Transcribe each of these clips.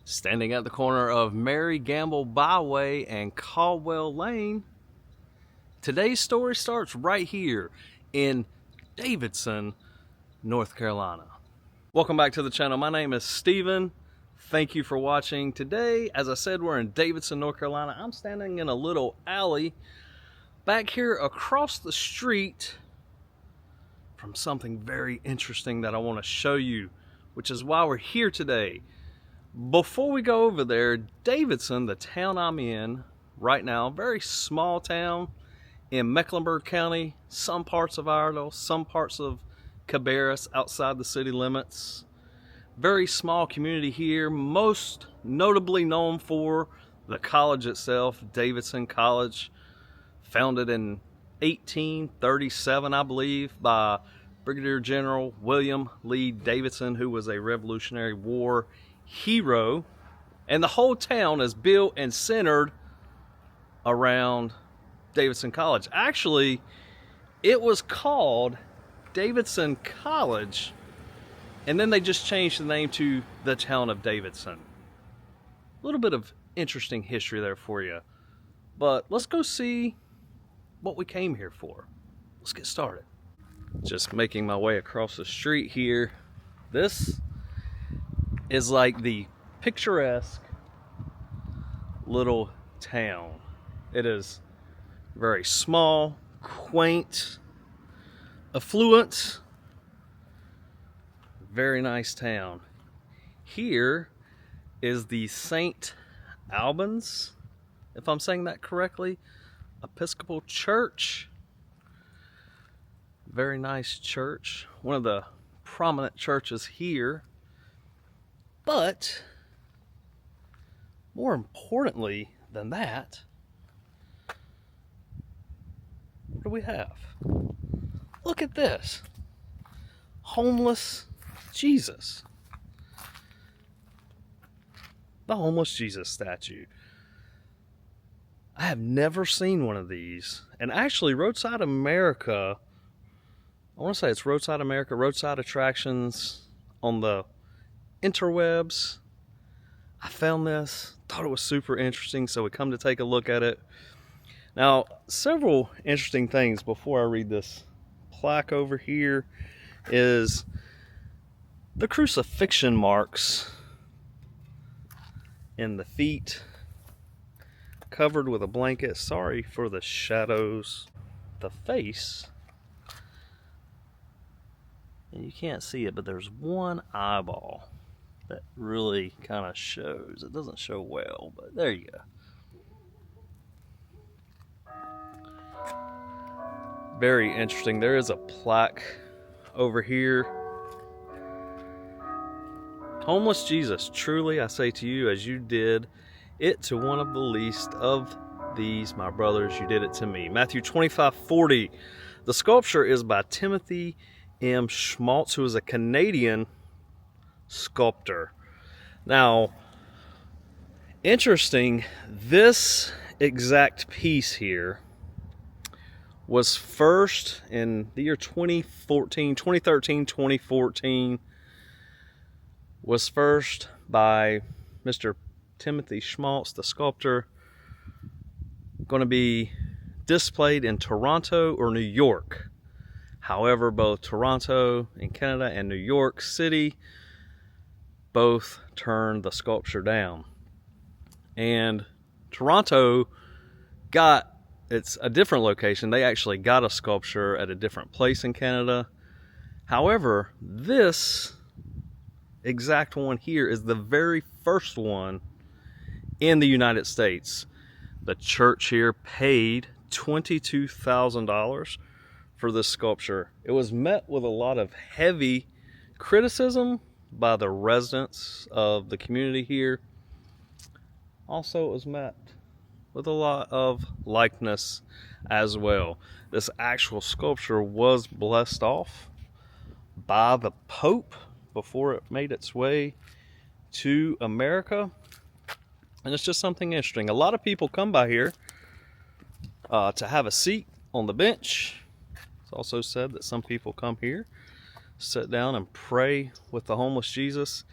Standing at the corner of Mary Gamble Byway and Caldwell Lane, today's story starts right here in Davidson, North Carolina. Welcome back to the channel. My name is Steven. Thank you for watching. Today, as I said, we're in Davidson, North Carolina. I'm standing in a little alley back here across the street from something very interesting that I want to show you, which is why we're here today. Before we go over there, Davidson, the town I'm in right now, very small town in Mecklenburg County, some parts of Iredell, some parts of Cabarrus, outside the city limits. Very small community here, most notably known for the college itself, Davidson College, founded in 1837, I believe, by Brigadier General William Lee Davidson, who was a Revolutionary War hero. And the whole town is built and centered around Davidson College. Actually, it was called Davidson College, and then they just changed the name to the town of Davidson. A little bit of interesting history there for you. But let's go see what we came here for. Let's get started. Just making my way across the street here. This is like the picturesque little town. It is very small, quaint, affluent, very nice town. Here is the St. Albans, if I'm saying that correctly, Episcopal Church. Very nice church, one of the prominent churches here. But more importantly than that, what do we have? Look at this. Homeless Jesus. The homeless Jesus statue. I have never seen one of these. And actually, Roadside America, I want to say it's Roadside America, Roadside Attractions on the interwebs. I found this, thought it was super interesting, so we come to take a look at it. Now, several interesting things before I read this plaque over here is the crucifixion marks in the feet, covered with a blanket. Sorry for the shadows. The face, and you can't see it, but there's one eyeball that really kind of shows. It doesn't show well, but there you go. Very interesting. There is a plaque over here. Homeless Jesus, truly I say to you, as you did it to one of the least of these, my brothers, you did it to me. Matthew 25:40. The sculpture is by Timothy M. Schmaltz, who is a Canadian sculptor. Now, interesting, this exact piece here was first in the year 2014, was first by Mr. Timothy Schmaltz, the sculptor, going to be displayed in Toronto or New York. However, both Toronto in Canada and New York City both turned the sculpture down. And Toronto got, it's a different location. They actually got a sculpture at a different place in Canada. However, this exact one here is the very first one in the United States. The church here paid $22,000 for this sculpture. It was met with a lot of heavy criticism by the residents of the community here. Also, it was met with a lot of likeness as well. This actual sculpture was blessed off by the Pope before it made its way to America. And it's just something interesting. A lot of people come by here to have a seat on the bench. It's also said that some people come here, sit down and pray with the homeless Jesus.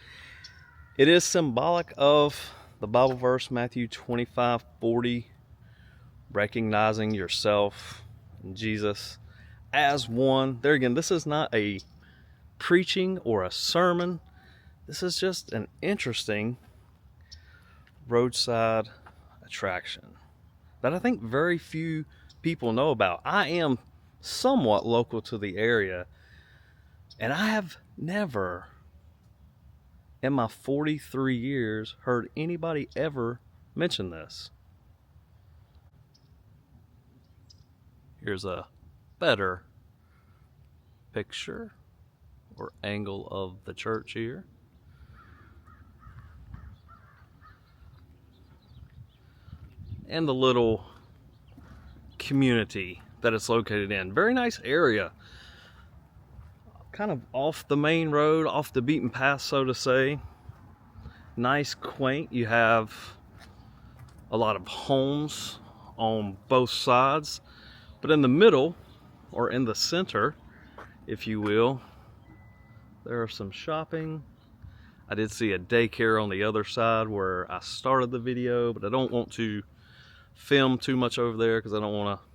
It is symbolic of the Bible verse Matthew 25:40, recognizing yourself and Jesus as one. There again, this is not a preaching or a sermon. This is just an interesting roadside attraction that I think very few people know about. I am somewhat local to the area, and I have never in my 43 years heard anybody ever mention this. Here's a better picture or angle of the church here. And the little community that it's located in. Very nice area. Kind of off the main road, off the beaten path, so to say. Nice, quaint. You have a lot of homes on both sides. But in the middle, or in the center, if you will, there are some shopping. I did see a daycare on the other side where I started the video, but I don't want to film too much over there because I don't want to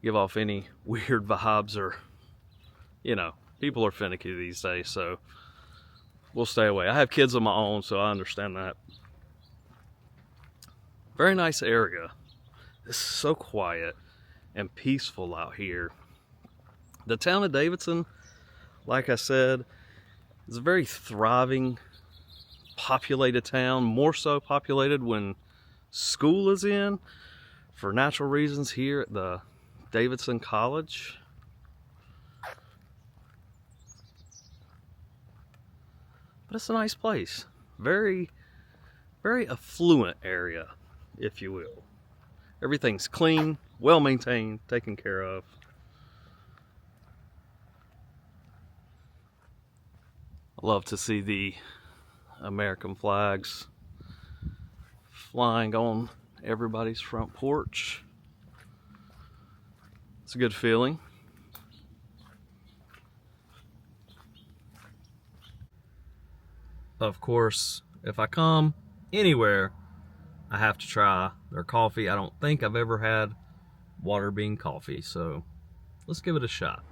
give off any weird vibes, or, you know, people are finicky these days, so we'll stay away. I have kids of my own, so I understand that. Very nice area. It's so quiet and peaceful out here. The town of Davidson, like I said, is a very thriving, populated town, more so populated when school is in, for natural reasons, here at the Davidson College. But it's a nice place. Very, very affluent area, if you will. Everything's clean, well maintained, taken care of. I love to see the American flags flying on everybody's front porch. It's a good feeling. Of course, if I come anywhere, I have to try their coffee. I don't think I've ever had water bean coffee, so let's give it a shot.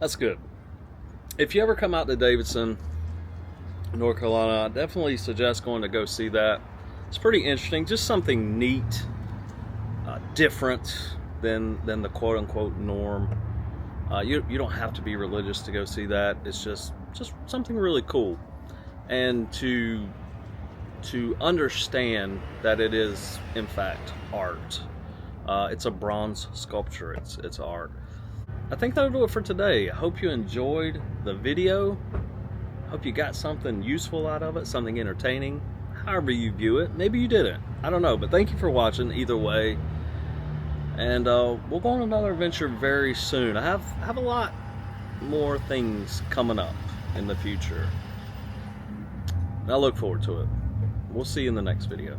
That's good. If you ever come out to Davidson, North Carolina, I definitely suggest going to go see that. It's pretty interesting, just something neat, different than the quote-unquote norm. You don't have to be religious to go see that. It's just something really cool, and to understand that it is in fact art. It's a bronze sculpture. It's art. I think that'll do it for today. I hope you enjoyed the video. Hope you got something useful out of it, something entertaining, however you view it. Maybe you didn't, I don't know, but thank you for watching either way. And we'll go on another adventure very soon. I have a lot more things coming up in the future. I look forward to it. We'll see you in the next video.